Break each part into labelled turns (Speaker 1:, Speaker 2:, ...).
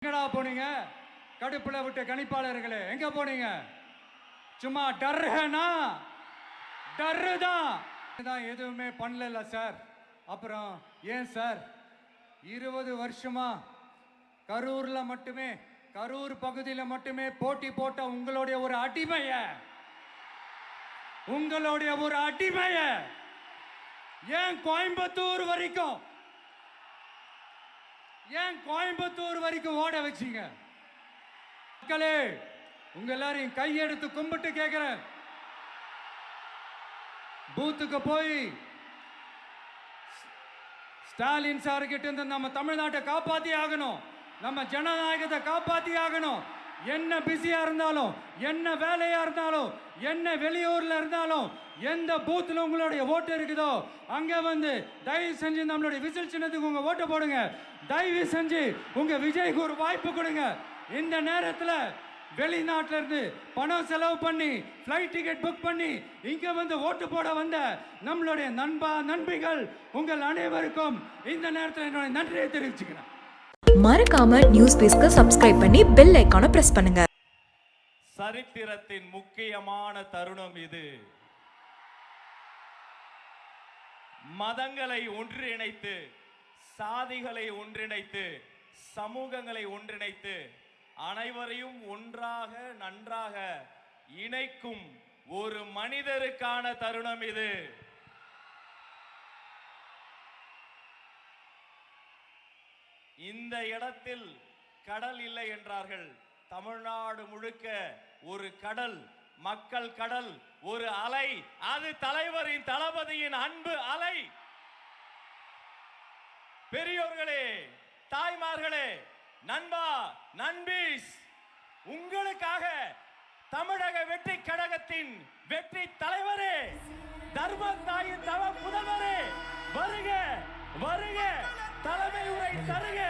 Speaker 1: எங்கடா போனீங்க? கடுப்புல விட்ட கணிப்பாளர்களே எங்க போனீங்க? சும்மா டர்னா டர்ரு தான் எதுவுமே பண்ணல சார். அப்புறம் ஏன் சார் 20 வருஷமா கரூர்ல மட்டுமே, கரூர் பகுதியில் மட்டுமே போட்டி போட்ட உங்களுடைய ஒரு அடிமைய ஏன் கோயம்புத்தூர் வரைக்கும் ஓட வச்சீங்க? மக்களே, உங்க எல்லாரையும் கையெடுத்து கும்பிட்டு கேட்கிறேன், பூத்துக்கு போய் ஸ்டாலின் சார் கிட்ட இருந்து நம்ம தமிழ்நாட்டை காப்பாத்தி ஆகணும், நம்ம ஜனநாயகத்தை காப்பாத்தி ஆகணும். என்ன பிஸியா இருந்தாலும், என்ன வேலையா இருந்தாலும், என்ன வெளியூர்ல இருந்தாலும், எந்த பூத்துல உங்களுடைய ஓட்டு இருக்குதோ அங்க வந்து தயவு செஞ்சு நம்மளுடைய விசில் சின்னத்துக்கு உங்க ஓட்டு போடுங்க. தயவு செஞ்சு உங்க விஜய்க்கு ஒரு வாய்ப்பு கொடுங்க. இந்த நேரத்தில் வெளிநாட்டில இருந்து பணம் செலவு பண்ணி ஃப்ளைட் டிக்கெட் புக் பண்ணி இங்க வந்து ஓட்டு போட வந்த நம்மளுடைய நண்பிகள் உங்கள் அனைவருக்கும் இந்த நேரத்தில் என்னுடைய நன்றியை தெரிவிச்சுக்கிறேன்.
Speaker 2: மறக்காம நியூஸ் பேஸ்க்கு சப்ஸ்கிரைப் பண்ணி பெல் ஐகானை பிரஸ் பண்ணுங்க.
Speaker 3: சரித்திரத்தின் முக்கியமான தருணம் இது. மதங்களை ஒன்றிணைத்து, சாதிகளை ஒன்றிணைத்து, சமூகங்களை ஒன்றிணைத்து, அனைவரையும் ஒன்றாக நன்றாக இணைக்கும் ஒரு மனிதருக்கான தருணம் இது. இந்த இடத்தில் கடல் இல்லை என்றார்கள். தமிழ்நாடு முழுக்க ஒரு கடல், மக்கள் கடல், ஒரு அலை. அது தலைவரின் தளபதியின் அன்பு அலை. பெரியோர்களே, தாய்மார்களே, நண்பா, நண்பீஸ், உங்களுக்காக தமிழக வெற்றி கழகத்தின் வெற்றி தலைவரே, தர்மத்தாயின் தவ முதல்வரே, வருக வருக, தலைமை உரை தருக.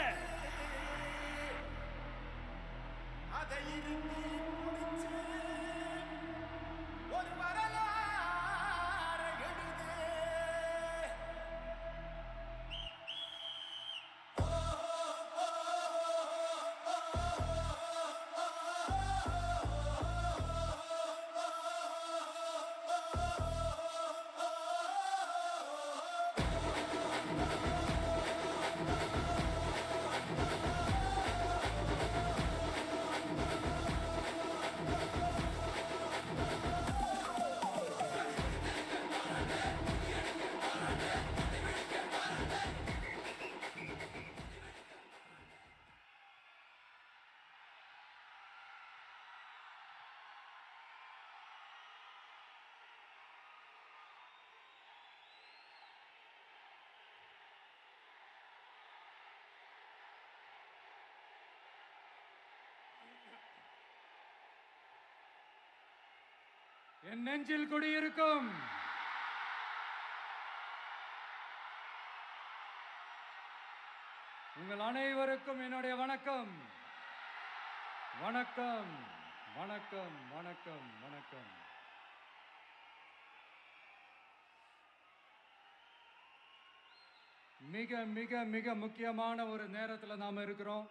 Speaker 1: என் நெஞ்சில் குடியிருக்கும் உங்கள் அனைவருக்கும் என்னுடைய வணக்கம். வணக்கம் வணக்கம் வணக்கம் வணக்கம். மிக மிக மிக முக்கியமான ஒரு நேரத்தில் நாம இருக்கிறோம்.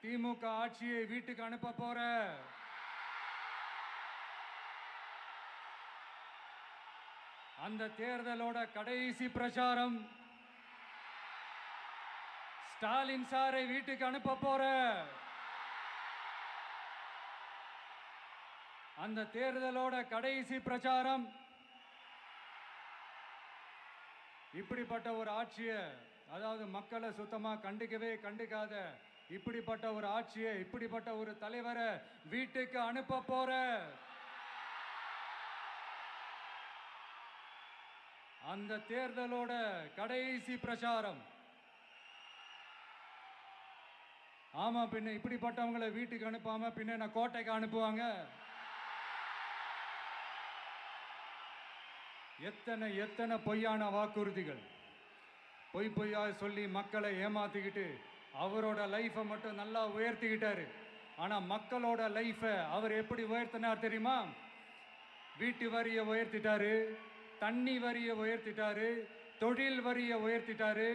Speaker 1: திமுக ஆட்சியை வீட்டுக்கு அனுப்ப போற அந்த தேர்தலோட கடைசி பிரச்சாரம், ஸ்டாலின் சாரை வீட்டுக்கு அனுப்ப போற அந்த தேர்தலோட கடைசி பிரச்சாரம். இப்படிப்பட்ட ஒரு ஆட்சியை, அதாவது மக்களை சுத்தமா கண்டுக்காத இப்படிப்பட்ட ஒரு ஆட்சியை, இப்படிப்பட்ட ஒரு தலைவரை வீட்டுக்கு அனுப்ப போற அந்த தேர்தலோட கடைசி பிரச்சாரம். ஆமா, பின்ன இப்படிப்பட்டவங்களை வீட்டுக்கு அனுப்பாம பின்ன என்ன கோட்டைக்கு அனுப்புவாங்க? எத்தனை எத்தனை பொய்யான வாக்குறுதிகள், பொய்யா சொல்லி மக்களை ஏமாத்திக்கிட்டு அவரோட லைஃபை மட்டும் நல்லா உயர்த்திக்கிட்டாரு. ஆனா மக்களோட லைஃபை அவர் எப்படி உயர்த்தினார் தெரியுமா? வீட்டு வரியை உயர்த்திட்டாரு, தண்ணி வரியை உயர்த்திட்டாரு, தொழில் வரியை உயர்த்திட்டாரு,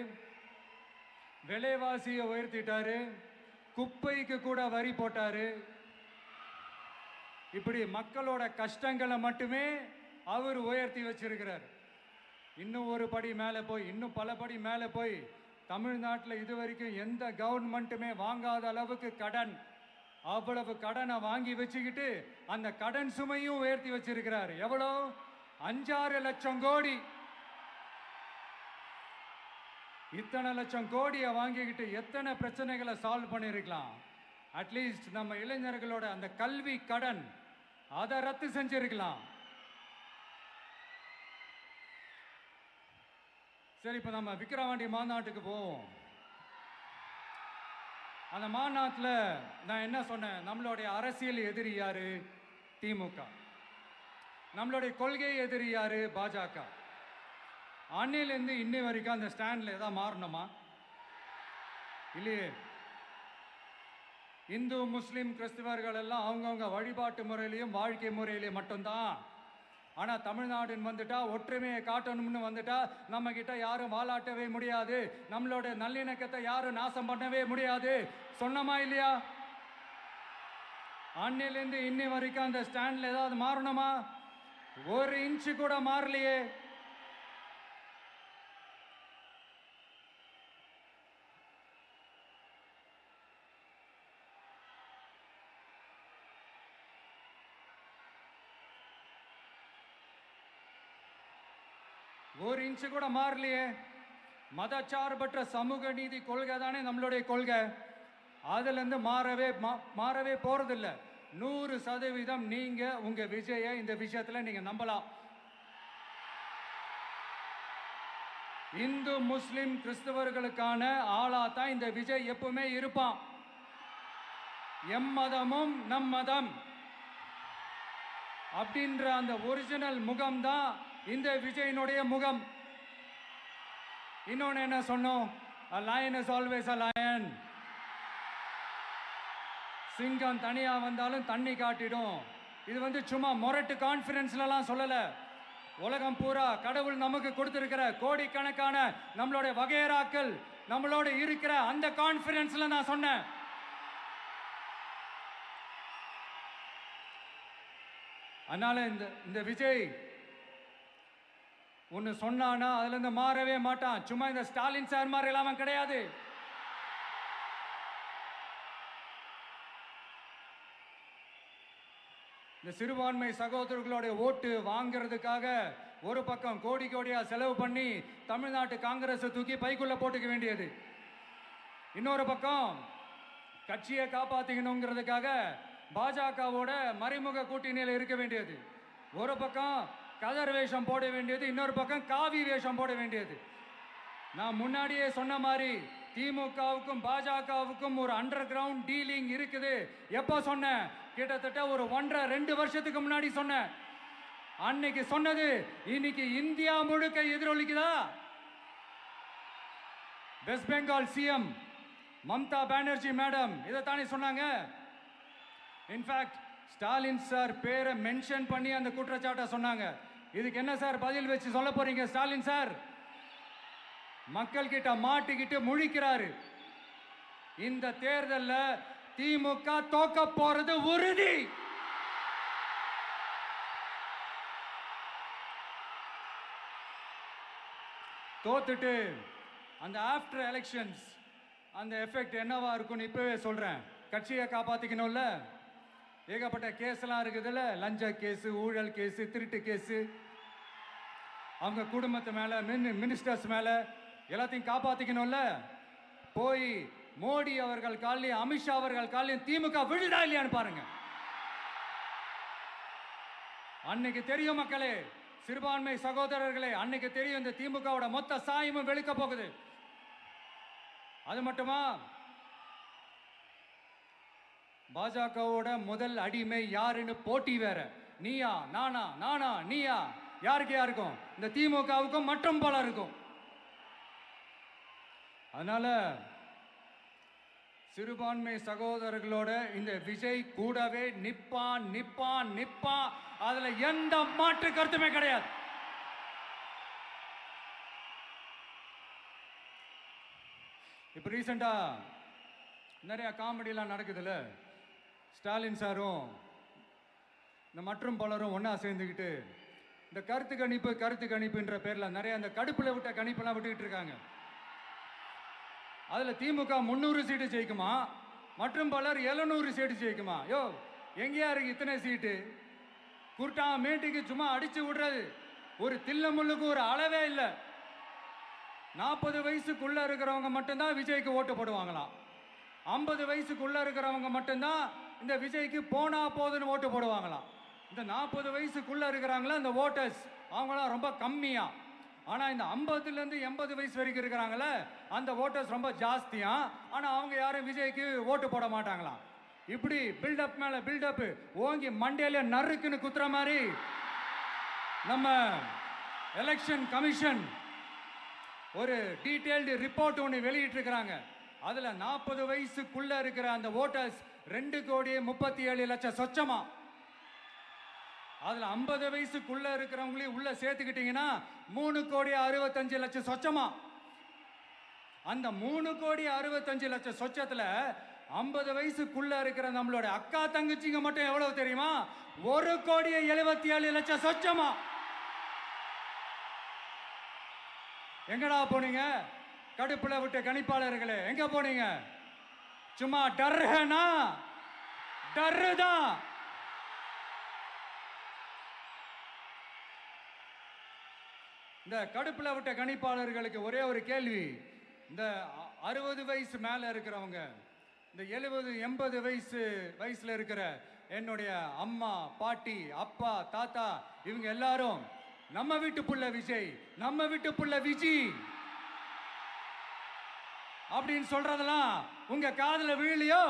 Speaker 1: விலைவாசியை உயர்த்திட்டாரு, குப்பைக்கு கூட வரி போட்டாரு. இப்படி மக்களோட கஷ்டங்களை மட்டுமே அவர் உயர்த்தி வச்சிருக்கிறார். இன்னும் ஒரு படி மேலே போய், இன்னும் பல படி மேலே போய், தமிழ்நாட்டில் இதுவரைக்கும் எந்த கவர்மெண்ட்டுமே வாங்காத அளவுக்கு கடன், அவ்வளவு கடனை வாங்கி வச்சுக்கிட்டு அந்த கடன் சுமையும் உயர்த்தி வச்சிருக்கிறார். எவ்வளோ? 5-6 லட்சம் கோடி. இத்தனை லட்சம் கோடியை வாங்கிக்கிட்டு எத்தனை பிரச்சனைகளை சால்வ் பண்ணியிருக்கலாம். அட்லீஸ்ட் நம்ம இளைஞர்களோட அந்த கல்வி கடன் அதை ரத்து செஞ்சிருக்கலாம். சரி, இப்போ நம்ம விக்கிரவாண்டி மாநாட்டுக்கு போவோம். அந்த மாநாட்டில் நான் என்ன சொன்னேன்? நம்மளுடைய அரசியல் எதிரி யாரு? திமுக. நம்மளுடைய கொள்கை எதிரி யாரு? பாஜக. அன்னிலேருந்து இன்னி வரைக்கும் அந்த ஸ்டாண்டில் ஏதாவது மாறணுமா? இல்லையே. இந்து முஸ்லீம் கிறிஸ்தவர்கள் எல்லாம் அவங்கவுங்க வழிபாட்டு முறையிலையும் வாழ்க்கை முறையிலையும் மட்டும்தான். ஆனால் தமிழ்நாடுன்னு வந்துட்டா, ஒற்றுமையை காட்டணும்னு வந்துட்டா, நம்ம கிட்ட யாரும் வாலாட்டவே முடியாது, நம்மளோட நல்லிணக்கத்தை யாரும் நாசம் பண்ணவே முடியாது. சொன்னமா இல்லையா? அன்னிலேருந்து இன்னி வரைக்கும் அந்த ஸ்டாண்ட்ல ஏதாவது மாறணுமா? 1 இன்ச்சு கூட மாறலையே. ஒரு இன்ச்சு கூட மாறலையே. மதச்சார்பற்ற சமூக நீதி கொள்கை தானே நம்மளுடைய கொள்கை. அதுலேருந்து மாறவே போறதில்லை. 100% நீங்க உங்க விஜயை இந்த விஷயத்துல நீங்க நம்பலாம். இந்து முஸ்லிம் கிறிஸ்தவர்களுக்கான ஆளா தான் இந்த விஜய் எப்பவுமே இருப்பான். எம்மதமும் நம் மதம் அப்படின்ற அந்த ஒரிஜினல் முகம் தான் இந்த விஜயினுடைய முகம். இன்னொன்னு என்ன சொன்னோம்? A lion is always a lion. சிங்கம் தனியா வந்தாலும் தண்ணி காட்டிடும். இது சும்மா மொரட்டு கான்ஃபரன்ஸ்லாம் சொல்லல. உலகம் பூரா கடவுள் நமக்கு கொடுத்திருக்கிற கோடிக்கணக்கான நம்மளுடைய வகையறாக்கள் நம்மளோட இருக்கிற அந்த கான்ஃபரன்ஸ்ல நான் சொன்னேன். அதனால இந்த விஜய் ஒன்னு சொன்னானா அதுல இருந்து மாறவே மாட்டான். சும்மா இந்த ஸ்டாலின் சார் மாதிரி எல்லாம் கிடையாது. இந்த சிறுபான்மை சகோதரர்களுடைய ஓட்டு வாங்கிறதுக்காக ஒரு பக்கம் கோடி கோடியா செலவு பண்ணி தமிழ்நாட்டு காங்கிரஸ் தூக்கி பைக்குள்ள போட்டுக்க வேண்டியது, இன்னொரு பக்கம் கட்சியை காப்பாத்திக்கணுங்கிறதுக்காக பாஜகவோட மறைமுக கூட்டணியில் இருக்க வேண்டியது, ஒரு பக்கம் கதர் வேஷம் போட வேண்டியது, இன்னொரு பக்கம் காவி வேஷம் போட வேண்டியது. நான் முன்னாடியே சொன்ன மாதிரி திமுகவுக்கும் பாஜகவுக்கும் ஒரு அண்டர் கிரவுண்ட் டீலிங் இருக்குது. எப்போ சொன்னேன்? கிட்டத்தட்ட ஒரு 1.5-2 வருஷத்துக்கு முன்னாடி சொன்னேன். அன்னைக்கு சொன்னது இன்னைக்கு இந்தியா முழுக்க எதிரொலிக்குதா? West Bengal CM Mamata Banerjee madam இதைத்தானே சொன்னாங்க. இன்ஃபேக்ட் ஸ்டாலின் சார் பேரை மென்ஷன் பண்ணி அந்த குற்றச்சாட்டை சொன்னாங்க. இதுக்கு என்ன சார் பதில் வச்சு சொல்ல போறீங்க? ஸ்டாலின் சார் மக்கள் கிட்ட மாட்டிக்கிட்டு முழிக்கிறாரு. இந்த தேர்தலில் திமுக தோக்க போறது உறுதி. தோத்துட்டு அந்த ஆஃப்டர் எலெக்ஷன்ஸ் அந்த எஃபெக்ட் என்னவா இருக்கும்னு இப்பவே சொல்றேன். கட்சியை காப்பாத்திக்கணும்ல, ஏகப்பட்ட கேஸ்லாம் இருக்குதுல்ல, லஞ்ச கேஸ், ஊழல் கேஸ், திருட்டு கேஸ், அவங்க குடும்பத்து மேல, மினிஸ்டர்ஸ் மேல எல்லாத்தையும் காப்பாத்திக்கணும்ல. போய் மோடி அவர்கள் காலையும் அமித்ஷா அவர்கள் காலையும் திமுக விழுதா இல்லையான்னு பாருங்க. அன்னைக்கு தெரியும் மக்களே, சிறுபான்மை சகோதரர்களே, அன்னைக்கு தெரியும் இந்த திமுகவோட மொத்த சாயமும் வெளுக்க போகுது. அது மட்டுமா, பாஜகவோட முதல் அடிமை யாருன்னு போட்டி வேற. நீயா நானா, நானா நீயா, யாருக்கு யாருக்கும்? இந்த திமுகவுக்கும் மற்றும் பல இருக்கும். அதனால சிறுபான்மை சகோதரர்களோட இந்த விஜய் கூடவே நிப்பான் நிப்பான் நிப்பான். அதுல எந்த மாற்று கருத்துமே கிடையாது. இப்போ ரீசெண்டாக நிறையா காமெடியெலாம் நடக்குதுல்ல. ஸ்டாலின் சாரும் இந்த மற்றும் பலரும் ஒன்றா சேர்ந்துக்கிட்டு இந்த கருத்து கணிப்புன்ற பேரில் நிறைய அந்த கடுப்பில் விட்ட கணிப்பெல்லாம் விட்டுக்கிட்டு இருக்காங்க. அதில் திமுக 300 சீட்டு ஜெயிக்குமா, மற்றும் பலர் 700 சீட்டு ஜெயிக்குமா? யோ, எங்கேயா இருக்கு இத்தனை சீட்டு? குருட்டா மேட்டுக்கு சும்மா அடிச்சு விடுறது. ஒரு தில்லமுள்ளுக்கு ஒரு அளவே இல்லை. 40 வயசுக்குள்ள இருக்கிறவங்க மட்டும்தான் விஜய்க்கு ஓட்டு போடுவாங்களாம். 50 வயசுக்குள்ள இருக்கிறவங்க மட்டும்தான் இந்த விஜய்க்கு போனா போதுன்னு ஓட்டு போடுவாங்களாம். இந்த 40 வயசுக்குள்ள இருக்கிறாங்களா இந்த ஓட்டர்ஸ், அவங்களாம் ரொம்ப கம்மியா. ஆனால் இந்த 50லேருந்து 80 வயசு வரைக்கும் இருக்கிறாங்களே அந்த ஓட்டர்ஸ் ரொம்ப ஜாஸ்தியா. ஆனால் அவங்க யாரும் விஜய்க்கு ஓட்டு போட மாட்டாங்களாம். இப்படி பில்டப் மேலே பில்டப் ஓங்கி மண்டையில நறுக்குன்னு குத்துற மாதிரி நம்ம எலெக்ஷன் கமிஷன் ஒரு டீட்டெயில்டு ரிப்போர்ட் ஒன்று வெளியிட்டு இருக்கிறாங்க. அதில் 40 வயசுக்குள்ள இருக்கிற அந்த ஓட்டர்ஸ் 2,37,00,000 சொச்சமா. அதில் 50 வயசுக்குள்ள இருக்கிறவங்களையும் உள்ள சேர்த்துக்கிட்டீங்கன்னா 3,65,00,000 சொச்சமா. அந்த 3,65,00,000 சொச்சத்தில் 50 வயசுக்குள்ள இருக்கிற நம்மளோட அக்கா தங்கச்சிங்க மட்டும் எவ்வளவு தெரியுமா? 1,77,00,000 சொச்சமா. எங்கடா போனீங்க கடுப்புல விட்ட கணிப்பாளர்களே? எங்க போனீங்க? சும்மா டர்னா டர்தான். இந்த கடுப்புல விட்ட கணிப்பாளர்களுக்கு ஒரே ஒரு கேள்வி. இந்த 60 வயசு மேல இருக்கிறவங்க, இந்த 70 80 வயசுல இருக்கிற என்னுடைய அம்மா பாட்டி அப்பா தாத்தா இவங்க எல்லாரும் நம்ம வீட்டு புள்ள விஜய், நம்ம வீட்டு புள்ள விஜி அப்படின்னு சொல்றதெல்லாம் உங்க காதுல விழலையோ?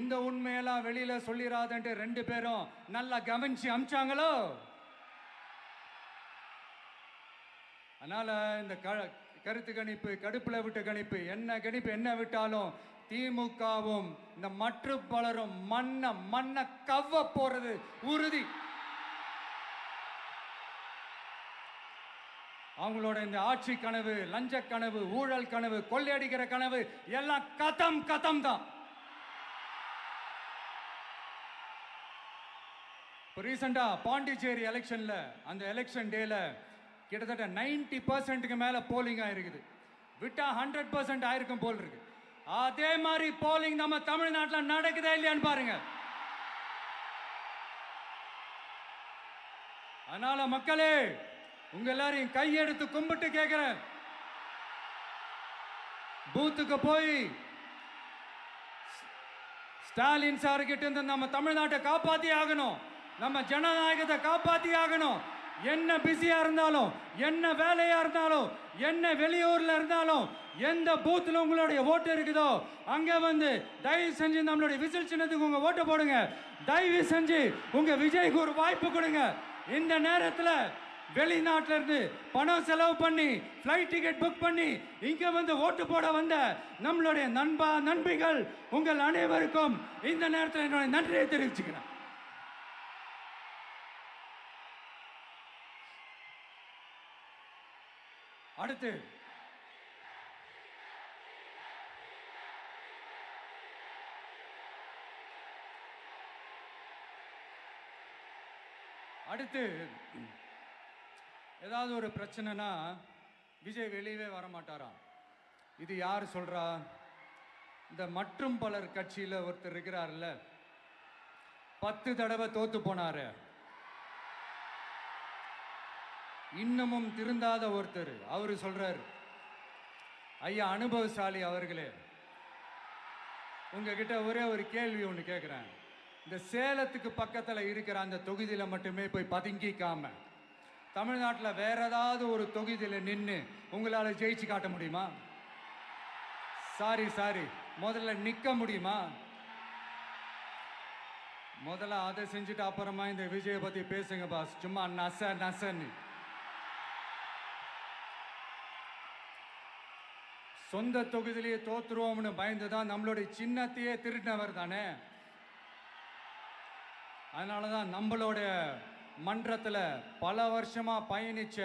Speaker 1: இந்த உண்மையெல்லாம் வெளியில சொல்லிராதன்ட்டு 2 பேரும் நல்லா கவனிச்சு அமிச்சாங்களோ? அதனால இந்த கருத்து கணிப்பு, கடுப்புல விட்ட கணிப்பு என்ன விட்டாலும் திமுகவும் இந்த மற்ற பலரும் மண்ண கவ்வ போறது உறுதி. அவங்களோட இந்த ஆட்சி கனவு, லஞ்ச கனவு, ஊழல் கனவு, கொள்ளையடிக்கிற கனவு எல்லாம் கதம் தான். இப்போ ரீசெண்டா பாண்டிச்சேரி எலெக்ஷன்ல அந்த எலெக்ஷன் டேல கிட்டத்தட்ட 90% மேல போலிங் ஆயிருக்குது. விட்டா 100% ஆயிருக்கும் போல் இருக்கு. அதே மாதிரி போலிங் நம்ம தமிழ்நாட்டில் நடக்குதா இல்லையான்னு பாருங்க. அதனால மக்களே, உங்க எல்லாரையும் கையெடுத்து கும்பிட்டு கேட்கிறேன், பூத்துக்கு போய் ஸ்டாலின் சார் கிட்ட இருந்து நம்ம தமிழ்நாட்டை காப்பாத்தி ஆகணும், நம்ம ஜனநாயகத்தை காப்பாத்தி ஆகணும். என்ன பிஸியா இருந்தாலும், என்ன வேலையா இருந்தாலும், என்ன வெளியூர்ல இருந்தாலும், எந்த பூத்துல உங்களுடைய ஓட்டு இருக்குதோ அங்க வந்து தயவு செஞ்சு நம்மளுடைய விசில் சின்னத்துக்கு உங்க ஓட்டு போடுங்க. தயவு செஞ்சு உங்க விஜய்க்கு ஒரு வாய்ப்பு கொடுங்க. இந்த நேரத்தில் வெளிநாட்டில இருந்து பணம் செலவு பண்ணி ஃப்ளைட் டிக்கெட் புக் பண்ணி இங்க வந்து ஓட்டு போட வந்த நம்மளுடைய நண்பிகள் உங்கள் அனைவருக்கும் இந்த நேரத்தில் என்னுடைய நன்றியை தெரிவிச்சுக்கிறேன். அடுத்து ஏதாவது ஒரு பிரச்சனைனா விஜய் வெளியவே வர மாட்டாராம். இது யார் சொல்றா? இந்த மற்றும் பலர் கட்சியில் ஒருத்தர் இருக்கிறார்ல, 10 தடவை தோத்து போனாரு, இன்னமும் திருந்தாத ஒருத்தர். அவரு சொல்றாரு, ஐயா அனுபவசாலி அவர்களே, உங்ககிட்ட ஒரே ஒரு கேள்வி ஒன்று கேட்குறேன். இந்த சேலத்துக்கு பக்கத்தில் இருக்கிற அந்த தொகுதியில் மட்டுமே போய் பதுங்கிக்காம தமிழ்நாட்டில் வேற ஏதாவது ஒரு தொகுதியில் நின்று உங்களால் ஜெயிச்சு காட்ட முடியுமா? சாரி முதல்ல நிற்க முடியுமா? முதல்ல அதை செஞ்சுட்டு அப்புறமா இந்த விஜயை பற்றி பேசுங்க பாஸ். சும்மா நசன்னு சொந்த தொகுதியிலேயே தோத்துருவோம்னு பயந்துதான் நம்மளுடைய சின்னத்தையே திருடினவர் தானே. அதனால தான் நம்மளோட மன்றத்தில் பல வருஷமா பயணிச்ச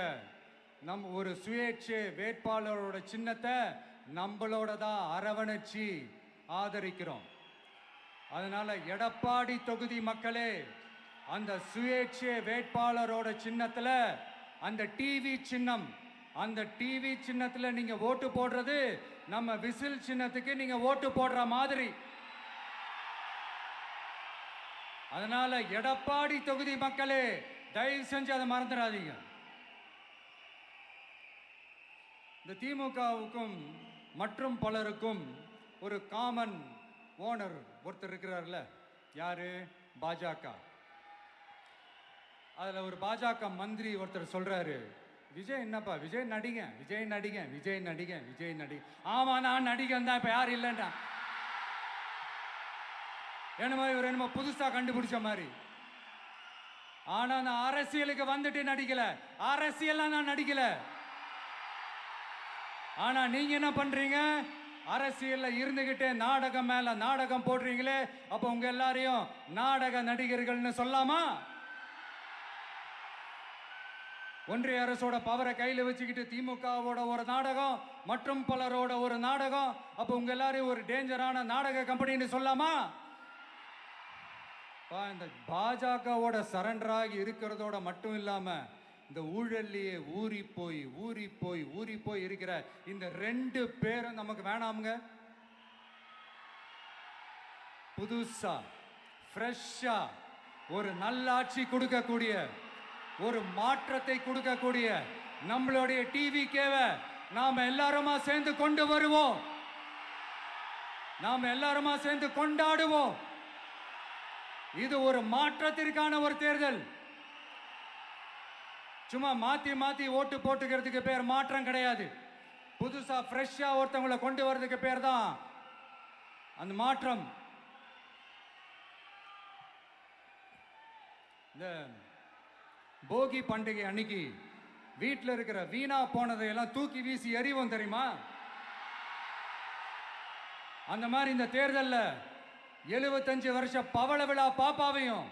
Speaker 1: ஒரு சுயேட்சை வேட்பாளரோட சின்னத்தை நம்மளோட தான் அரவணைச்சி ஆதரிக்கிறோம். அதனால எடப்பாடி தொகுதி மக்களே, அந்த சுயேட்சை வேட்பாளரோட சின்னத்துல அந்த டிவி சின்னம், அந்த டிவி சின்னத்துல நீங்க ஓட்டு போடுறது நம்ம விசில் சின்னத்துக்கு நீங்க ஓட்டு போடுற மாதிரி. அதனால எடப்பாடி தொகுதி மக்களே, தயவு செஞ்சு அதை மறந்துடாதீங்க. இந்த திமுகவுக்கும் மற்றும் பலருக்கும் ஒரு காமன் ஓனர் ஒருத்தர் இருக்கிறார்ல, யாரு? பாஜக. அதுல ஒரு பாஜக மந்திரி ஒருத்தர் சொல்றாரு, விஜய் என்னப்பா, விஜய் நடிங்க, விஜய் நடிங்க, விஜய் நடிங்க, விஜய் நடிங்க. ஆமா, நான் நடிகன் தான், இப்ப யாரும் இல்லைன்றா. என்னமோ இவர் என்னமோ புதுசா கண்டுபிடிச்ச மாதிரி. ஆனா நான் அரசியலுக்கு வந்துட்டு நடிக்கல, அரசியல் நான் நடிக்கல. ஆனா நீங்க என்ன பண்றீங்க? அரசியல்ல இருந்துகிட்டே நாடகம் மேல நாடகம் போடுறீங்களே, அப்ப உங்க எல்லாரையும் நாடக நடிகர்கள்னு சொல்லாமா? ஒன்றிய அரசோட பவரை கையில வச்சுக்கிட்டு திமுகவோட ஒரு நாடகம் மற்றும் பலரோட ஒரு நாடகம், அப்ப உங்க எல்லாரையும் ஒரு டேஞ்சரான நாடக கம்பெனின்னு சொல்லாமா? இந்த பாஜகவோட சரண்டராகி இருக்கிறதோட மட்டும் இல்லாம இந்த ஊழல்லையே ஊறி போய் இருக்கிற இந்த 2 பேரும் நமக்கு வேணாமுங்க. புதுசா ஃப்ரெஷ்ஷா ஒரு நல்லாட்சி கொடுக்கக்கூடிய, ஒரு மாற்றத்தை கொடுக்கக்கூடிய நம்மளுடைய டிவிகேவை நாம எல்லாருமா சேர்ந்து கொண்டு வருவோம், நாம எல்லாருமா சேர்ந்து கொண்டாடுவோம். இது ஒரு மாற்றத்திற்கான ஒரு தேர்தல். சும்மா மாத்தி ஓட்டு போட்டுக்கிறதுக்கு பேர் மாற்றம் கிடையாது. புதுசா ஃப்ரெஷ்ஷா ஒருத்தவங்களை கொண்டு வர்றதுக்கு பேர் தான் அந்த மாற்றம். இந்த போகி பண்டிகை அன்னைக்கு வீட்டில் இருக்கிற வீணா போனதையெல்லாம் தூக்கி வீசி எறிவோம் தெரியுமா? அந்த மாதிரி இந்த தேர்தலில் 75 வருஷ பவள விழா பாப்பாவையும்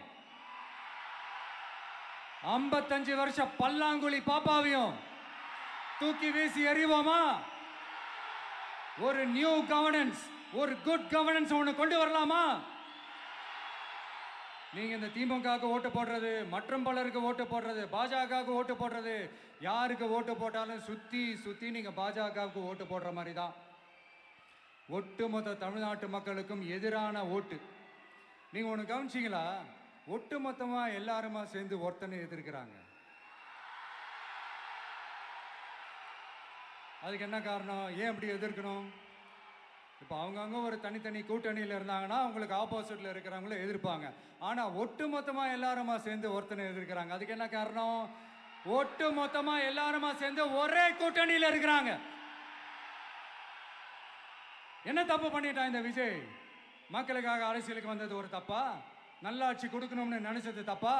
Speaker 1: 55 வருஷ பல்லாங்குழி பாப்பாவையும் தூக்கி வீசி எறிவோமா? ஒரு நியூ கவர்னன்ஸ், ஒரு குட் கவர்னன்ஸ் ஒன்று கொண்டு வரலாமா? நீங்க இந்த திமுகவுக்கு ஓட்டு போடுறது, மற்றும் பலருக்கு ஓட்டு போடுறது, பாஜகவுக்கு ஓட்டு போடுறது, யாருக்கு ஓட்டு போட்டாலும் சுத்தி நீங்க பாஜகவுக்கு ஓட்டு போடுற மாதிரி தான். ஒட்டுமொத்த தமிழ்நாட்டு மக்களுக்கும் எதிரான ஓட்டு. நீங்க ஒன்று கவனிச்சிங்களா? ஒட்டுமொத்தமா எல்லாருமா சேர்ந்து ஒருத்தனை எதிர்க்கிறாங்க. அதுக்கு என்ன காரணம்? ஏன் அப்படி எதிர்க்கணும்? இப்போ அவங்கவுங்க ஒரு தனித்தனி கூட்டணியில் இருந்தாங்கன்னா அவங்களுக்கு ஆப்போசிட்ல இருக்கிறவங்கள எதிர்ப்பாங்க. ஆனா ஒட்டுமொத்தமா எல்லாருமா சேர்ந்து ஒருத்தனை எதிர்க்கிறாங்க. அதுக்கு என்ன காரணம்? ஒட்டுமொத்தமா எல்லாருமா சேர்ந்து ஒரே கூட்டணியில் இருக்கிறாங்க. என்ன தப்பு பண்ணிட்டான் இந்த விஜய்? மக்களுக்காக அரசியலுக்கு வந்தது ஒரு தப்பா? நல்லாட்சி கொடுக்கணும்னு நினைச்சது தப்பா?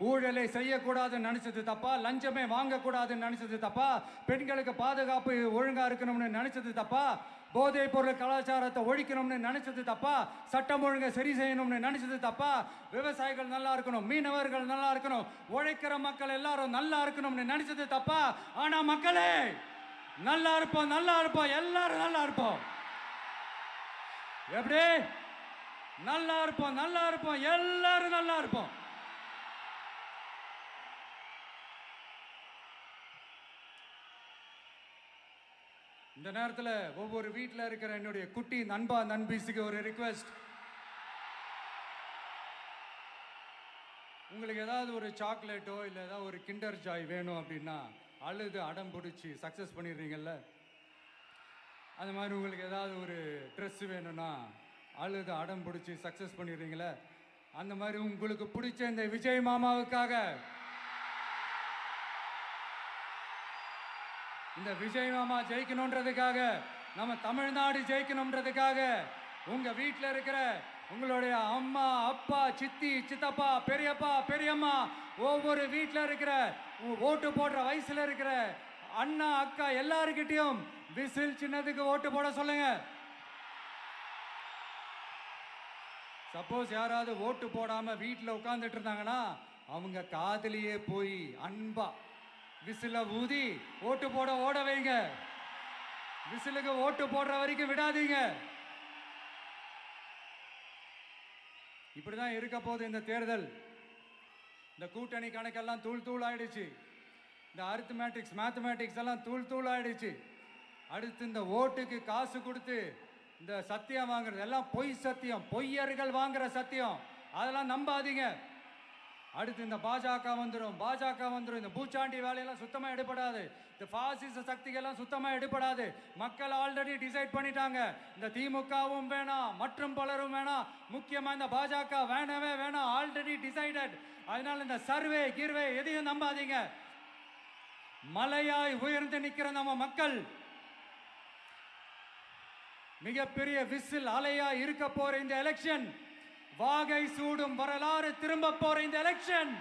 Speaker 1: ஊழலை செய்யக்கூடாதுன்னு நினைச்சது தப்பா? லஞ்சமே வாங்கக்கூடாதுன்னு நினைச்சது தப்பா? பெண்களுக்கு பாதுகாப்பு ஒழுங்கா இருக்கணும்னு நினைச்சது தப்பா? போதைப் பொருள் கலாச்சாரத்தை ஒழிக்கணும்னு நினைச்சது தப்பா? சட்டம் ஒழுங்கை சரி செய்யணும்னு நினைச்சது தப்பா? விவசாயிகள் நல்லா இருக்கணும், மீனவர்கள் நல்லா இருக்கணும், உழைக்கிற மக்கள் எல்லாரும் நல்லா இருக்கணும்னு நினைச்சது தப்பா? ஆனா மக்களே, நல்லா இருப்போம், எல்லாரும் நல்லா இருப்போம். எப்படி? நல்லா இருப்போம், எல்லாரும் நல்லா இருப்போம். இந்த நேரத்தில் ஒவ்வொரு வீட்டில் இருக்கிற என்னுடைய குட்டி நண்பா நண்பீஸுக்கு ஒரு ரிக்வெஸ்ட். உங்களுக்கு ஏதாவது ஒரு சாக்லேட்டோ இல்லை ஏதாவது ஒரு கிண்டர் ஜாய் வேணும் அப்படின்னா அழுது அடம் பிடிச்சி சக்ஸஸ் பண்ணிடுறீங்கல்ல, அந்த மாதிரி உங்களுக்கு ஏதாவது ஒரு ட்ரெஸ் வேணும்னா அழுது அடம் பிடிச்சி சக்ஸஸ் பண்ணிடுறீங்களே, அந்த மாதிரி உங்களுக்கு பிடிச்ச இந்த விஜய் மாமாவுக்காக, இந்த விஜய் மாமா ஜெயிக்கணுன்றதுக்காக, நம்ம தமிழ்நாடு ஜெயிக்கணுன்றதுக்காக உங்க வீட்டில் இருக்கிற உங்களுடைய அம்மா, அப்பா, சித்தி, சித்தப்பா, பெரியப்பா, பெரியம்மா, ஒவ்வொரு வீட்டில் இருக்கிற ஓட்டு போடுற வயசுல இருக்கிற அண்ணா, அக்கா எல்லாருக்கிட்டையும் விசில் சின்னத்துக்கு ஓட்டு போட சொல்லுங்க. சப்போஸ் யாராவது ஓட்டு போடாம வீட்டில் உட்கார்ந்துட்டு இருந்தாங்கன்னா அவங்க காதலியே போய் அன்பா விசில ஊதி ஓட்டு போட ஓட வைங்க. விசிலுக்கு ஓட்டு போடுற வரைக்கும் விடாதீங்க. இப்படிதான் இருக்க போது இந்த தேர்தல். இந்த கூட்டணி கணக்கெல்லாம் தூள் தூள் ஆயிடுச்சு. இந்த அரித்மேட்டிக்ஸ் மேத்தமேட்டிக்ஸ் எல்லாம் தூள் தூள் ஆயிடுச்சு. அடுத்து இந்த ஓட்டுக்கு காசு கொடுத்து இந்த சத்தியம் வாங்குறது எல்லாம் பொய் சத்தியம், பொய்யர்கள் வாங்குற சத்தியம், அதெல்லாம் நம்பாதீங்க. அடுத்து இந்த பாஜக வந்துடும், இந்த பூச்சாண்டி வேலையெல்லாம் சுத்தமா எடுபடாது. இந்த பாசிச சக்திகள்லாம் சுத்தமா எடுபடாது. மக்கள் ஆல்ரெடி டிசைட் பண்ணிட்டாங்க. இந்த திமுகவும் வேணாம், மற்றும் பலரும் வேணாம், முக்கியமா இந்த பாஜக வேணவே வேணாம், ஆல்ரெடி டிசைடட். அதனால இந்த சர்வே கிர்வே எதையும் நம்பாதீங்க. மலையாய் உயர்ந்து நிக்கிற நம்ம மக்கள் மிகப்பெரிய விசில் அலையா இருக்க போற இந்த எலெக்ஷன், வாகை சூடும் வரலாறு திரும்ப போற இந்த எலெக்ஷன்,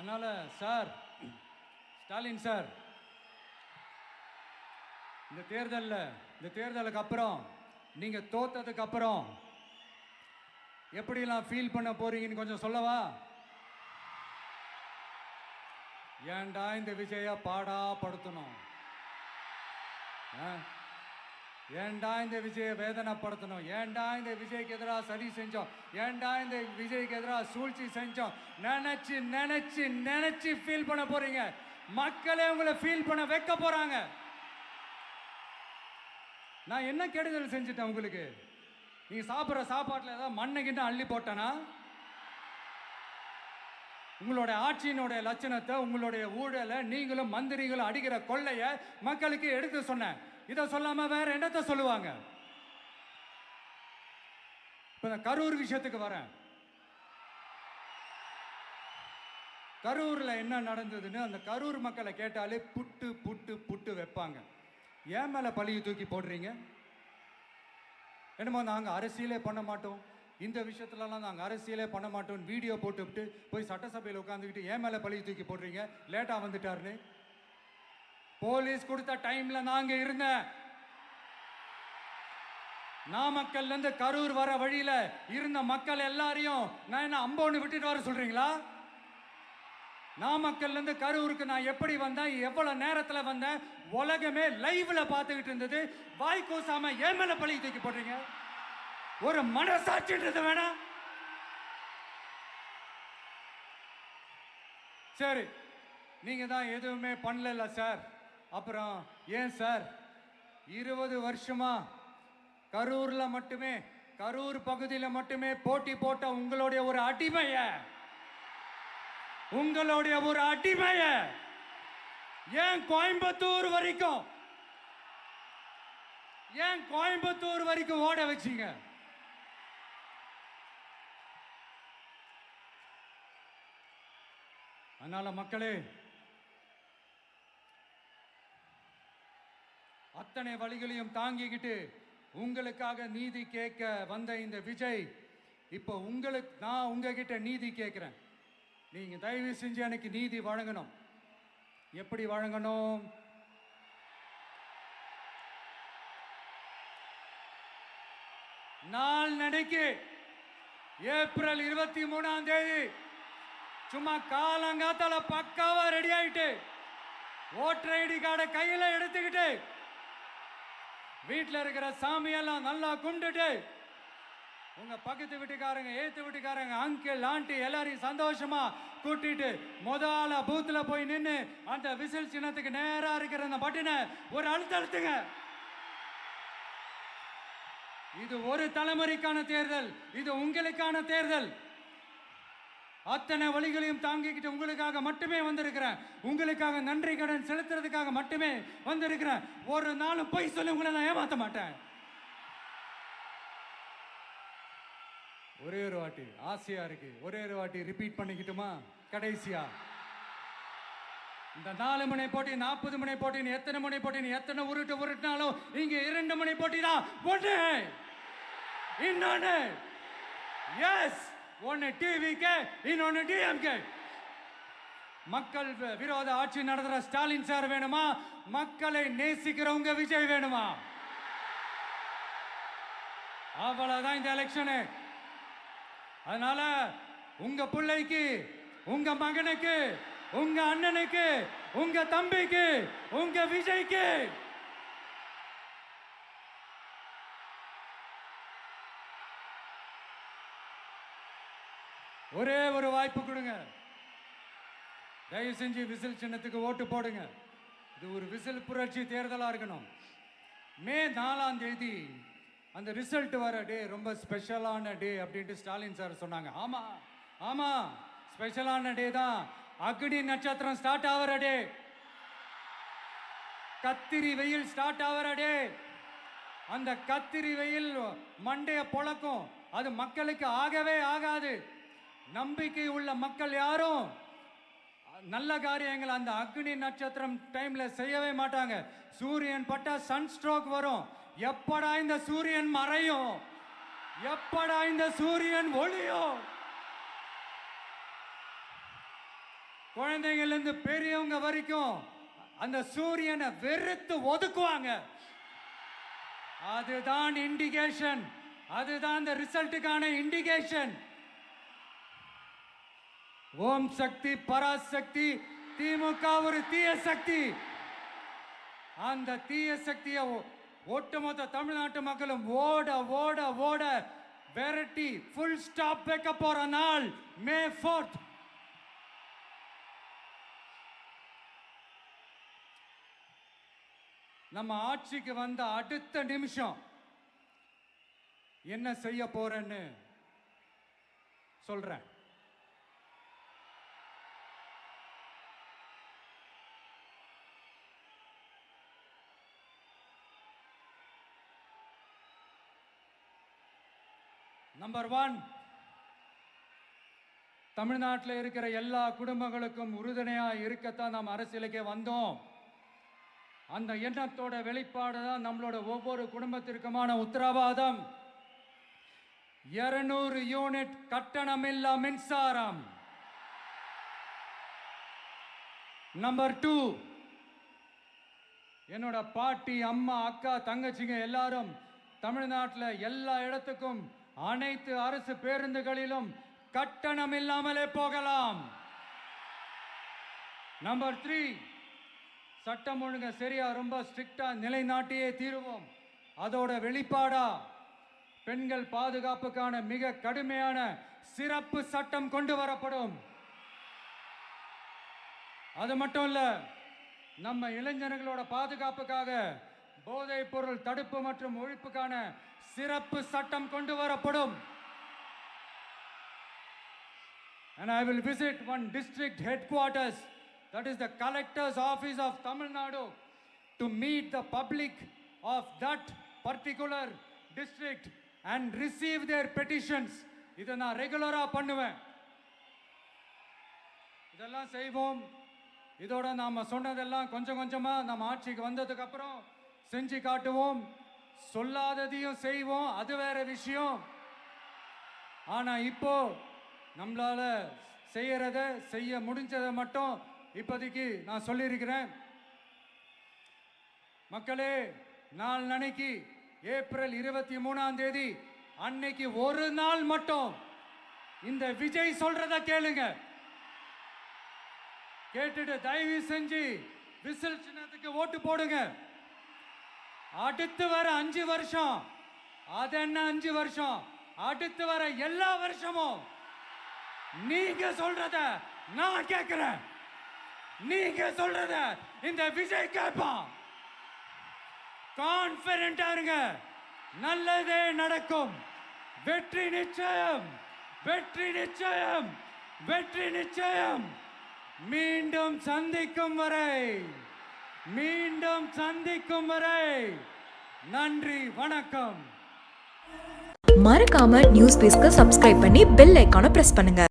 Speaker 1: அதனால சார், ஸ்டாலின் சார், இந்த தேர்தலுக்கு அப்புறம் நீங்க தோத்ததுக்கு அப்புறம் எப்படிலாம் ஃபீல் பண்ண போறீங்கன்னு கொஞ்சம் சொல்லவா? ஏன்டா இந்த விஜய பாடா படுத்தணும், ஏன்டா இந்த விஜய வேதனைப்படுத்தணும், ஏன்டா இந்த விஜய்க்கு எதிராக சதி செஞ்சோம், ஏன்டா இந்த விஜய்க்கு எதிராக சூழ்ச்சி செஞ்சோம் நினைச்சு நினைச்சு நினைச்சு ஃபீல் பண்ண போறீங்க. மக்களே உங்களை ஃபீல் பண்ண வைக்க போறாங்க. நான் என்ன கெடுதல் செஞ்சுட்டேன் உங்களுக்கு? நீங்க சாப்பிட்ற சாப்பாட்டில் ஏதாவது மண்ணை அள்ளி போட்டனா? உங்களுடைய ஆட்சியினுடைய லட்சணத்தை, உங்களுடைய ஊழலை, நீங்களும் மந்திரிகளும் அடிக்கிற கொள்ளைய மக்களுக்கு எடுத்து சொன்னேன். இதை சொல்லாம வேற என்னத்தை சொல்லுவாங்க? இப்ப கரூர் விஷயத்துக்கு வரேன். கரூர்ல என்ன நடந்ததுன்னு அந்த கரூர் மக்களை கேட்டாலே புட்டு புட்டு புட்டு வைப்பாங்க. ஏன் மேல பழியை தூக்கி போடுறீங்க? என்னமோ நாங்க அரசியலே பண்ண மாட்டோம், இந்த விஷயத்துலலாம் நாங்கள் அரசியலே பண்ண மாட்டோம், வீடியோ போட்டுவிட்டு போய் சட்டசபையில் உட்காந்துக்கிட்டு ஏன் மேலே பழியை தூக்கி போடுறீங்க? லேட்டாக வந்துட்டாருன்னு. போலீஸ் கொடுத்த டைம்ல நாங்க இருந்தேன். நாமக்கல்ல இருந்து கரூர் வர வழியில இருந்த மக்கள் எல்லாரையும் நான் என்ன அம்போன்னு விட்டுட்டு வர சொல்றீங்களா? நாமக்கல்ல இருந்து கரூருக்கு நான் எப்படி வந்தேன், எவ்வளவு நேரத்தில் வந்தேன், உலகமே லைவ்ல பார்த்துக்கிட்டு இருந்தது. வாய் கூசாம ஏன் மேல பழி தூக்கி போடுறீங்க? ஒரு மனசாட்சின்றது வேணாம்? சரி, நீங்க தான் எதுவுமே பண்ணல சார், அப்புறம் ஏன் சார் 20 வருஷமா கரூர்ல மட்டுமே, கரூர் பகுதியில் மட்டுமே போட்டி போட்ட உங்களுடைய ஒரு அடிமைய ஏன் கோயம்புத்தூர் வரைக்கும் ஓட வச்சீங்க? அதனால மக்களே, அத்தனை வழிகளையும் தாங்கிக்கிட்டு உங்களுக்காக நீதி கேட்க வந்த இந்த விஜய், இப்போ நான் உங்ககிட்ட நீதி கேட்கிறேன். நீங்க தயவு செஞ்சு எனக்கு நீதி வழங்கணும். எப்படி வழங்கணும்? நாள் நடைக்கு ஏப்ரல் 23ஆம் தேதி சும்மா காலங்காத்தால பக்காவா ரெடி ஆயிட்டு, ஓட்டர் ஐடி கார்டை கையில எடுத்துக்கிட்டு, வீட்டில் இருக்கிற சாமியெல்லாம் நல்லா கும்பிட்டுட்டு, உங்க பக்கத்து வீட்டுக்காரங்க, ஏத்து வீட்டுக்காரங்க, அங்கிள் ஆண்டி எல்லாரையும் சந்தோஷமா கூட்டிட்டு முதல்ல பூத்துல போய் நின்று அந்த விசில் சின்னத்துக்கு நேரா இருக்கிற அந்த பட்டனை ஒரு அழுத்துங்க. இது ஒரு தலைமுறைக்கான தேர்தல், இது உங்களுக்கான தேர்தல். அத்தனை வழிகளையும் தாங்கிக்கிட்டு உங்களுக்காக மட்டுமே வந்திருக்கிறேன், உங்களுக்காக நன்றி கடன் செலுத்துறதுக்காக மட்டுமே வந்திருக்கிறேன். ஒரு நாளும் பொய் சொல்லி உங்களை நான் ஏமாற்ற மாட்டேன். ஒரே ஒரு வாட்டி ஆசையா இருக்கு, ஒரே ஒரு வாட்டி ரிப்பீட் பண்ணிக்கிட்டுமா? கடைசியா இந்த 4 முனை போட்டி 40 முனை போட்டின்னு எத்தனை முனை போட்டின்னு எத்தனை உருட்டினாலும் இங்க 2 முனை போட்டி தான். ஒன்று இன்னொன்னு எஸ், ஒன்னு டிவிகே, இன்னொன்னு டிஎம்கே. மக்கள் விரோத ஆட்சி நடத்துற ஸ்டாலின் சார் வேணுமா, மக்களை நேசிக்கிறவங்க விஜய் வேணுமா? அவ்வளவுதான் இந்த எலெக்ஷனு. அதனால உங்க பிள்ளைக்கு, உங்க மகனுக்கு, உங்க அண்ணனுக்கு, உங்க தம்பிக்கு, உங்க விஜய்க்கு ஒரே ஒரு வாய்ப்பு கொடுங்க. தயவு செஞ்சு விசில் சின்னத்துக்கு ஓட்டு போடுங்க. இது ஒரு விசில் புரட்சி தேர்தலா இருக்கணும். மே 4ஆம் தேதி அந்த ரிசல்ட் வர டே ரொம்ப ஸ்பெஷலான டே அப்படின்ட்டு ஸ்டாலின் சார் சொன்னாங்க. ஆமா ஆமா, ஸ்பெஷலான டே தான். அக்னி நட்சத்திரம் ஸ்டார்ட் ஆகிற டே, கத்திரி வெயில் ஸ்டார்ட் ஆகிற டே. அந்த கத்திரி வெயில் மண்டைய பொழக்கும். அது மக்களுக்கு ஆகவே ஆகாது. நம்பிக்கை உள்ள மக்கள் யாரும் நல்ல காரியங்கள் அந்த அக்னி நட்சத்திரம் டைம்ல செய்யவே மாட்டாங்க. சூரியன் பட்டா சன் ஸ்ட்ரோக் வரும். எப்படா இந்த சூரியன் மறையும், எப்படா இந்த சூரியன் ஒளியும். குழந்தைங்கள்ல இருந்து பெரியவங்க வரைக்கும் அந்த சூரியனை வெறுத்து ஒதுக்குவாங்க. அதுதான் இண்டிகேஷன், அதுதான் இந்த ரிசல்ட்டுக்கான இண்டிகேஷன். ஓம் சக்தி பராசக்தி, திமுக ஒரு தீய சக்தி. அந்த தீய சக்தியை ஒட்டுமொத்த தமிழ்நாட்டு மக்களும் ஓட ஓட ஓட விரட்டி ஃபுல் ஸ்டாப் வைக்க போற நாள் மே 4th. நம்ம ஆட்சிக்கு வந்த அடுத்த நிமிஷம் என்ன செய்ய போறேன்னு சொல்றேன். நம்பர் 1, தமிழ்நாட்டில் இருக்கிற எல்லா குடும்பங்களுக்கும் உறுதுணையா இருக்கத்தான் நாம் அரசியலுக்கே வந்தோம். அந்த எண்ணத்தோட வெளிப்பாடு தான் நம்மளோட ஒவ்வொரு குடும்பத்திற்குமான உத்தரவாதம். 200 யூனிட் கட்டணமில்லா மின்சாரம். நம்பர் 2, என்னோட பாட்டி, அம்மா, அக்கா, தங்கச்சிங்க எல்லாரும் தமிழ்நாட்டில் எல்லா இடத்துக்கும் அனைத்து அரசு பேருந்துகளிலும் கட்டணம் இல்லாமலே போகலாம். நம்பர் 3, சட்டம் ஒழுங்கு சரியா ரொம்ப ஸ்ட்ரிக்டா நிலைநாட்டியே தீருவோம். அதோட வெளிப்பாடா பெண்கள் பாதுகாப்புக்கான மிக கடுமையான சிறப்பு சட்டம் கொண்டு வரப்படும். அது மட்டும் இல்ல, நம்ம இளைஞர்களோட பாதுகாப்புக்காக போதைப் பொருள் தடுப்பு மற்றும் ஒழிப்புக்கான சிறப்பு சட்டம் கொண்டு வரப்படும். And I will visit one district headquarters, that is the collector's office of Tamil Nadu, to meet the public of that particular district and receive their petitions. இதை நான் ரெகுலரா பண்ணுவேன். இதெல்லாம் செய்வோம். இதோட நாம சொன்னதெல்லாம் கொஞ்சம் கொஞ்சமா நம்ம ஆட்சிக்கு வந்ததுக்கு அப்புறம் செஞ்சு காட்டுவோம். சொல்லாததையும் செய்வோம், அது வேற விஷயம். ஆனா இப்போ நம்மளால செய்ய முடிஞ்சதை மட்டும் இப்போதைக்கு நான் சொல்லியிருக்கிறேன். மக்களே, நாளைக்கு ஏப்ரல் 23ஆம் தேதி அன்னைக்கு ஒரு நாள் மட்டும் இந்த விஜய் சொல்றத கேளுங்க. கேட்டுட்டு தயவு செஞ்சு விசில் சின்னத்துக்கு ஓட்டு போடுங்க. அடுத்து வர 5 வருஷம், அது என்ன 5 வருஷம், அடுத்து வர எல்லா வருஷமும் நீங்க சொல்றத நான் கேட்கிறேன், நீங்க சொல்றத இந்த விஜய் கேட்பான். கான்பிடென்டா இருங்க, நல்லதே நடக்கும். வெற்றி நிச்சயம், வெற்றி நிச்சயம், வெற்றி நிச்சயம். மீண்டும் சந்திக்கும் வரை, மீண்டும் சந்திக்கும் வரை நன்றி, வணக்கம்.
Speaker 2: மறக்காம நியூஸ் பேஸ்க்கு சப்ஸ்கிரைப் பண்ணி பெல் ஐகானை பிரஸ் பண்ணுங்க.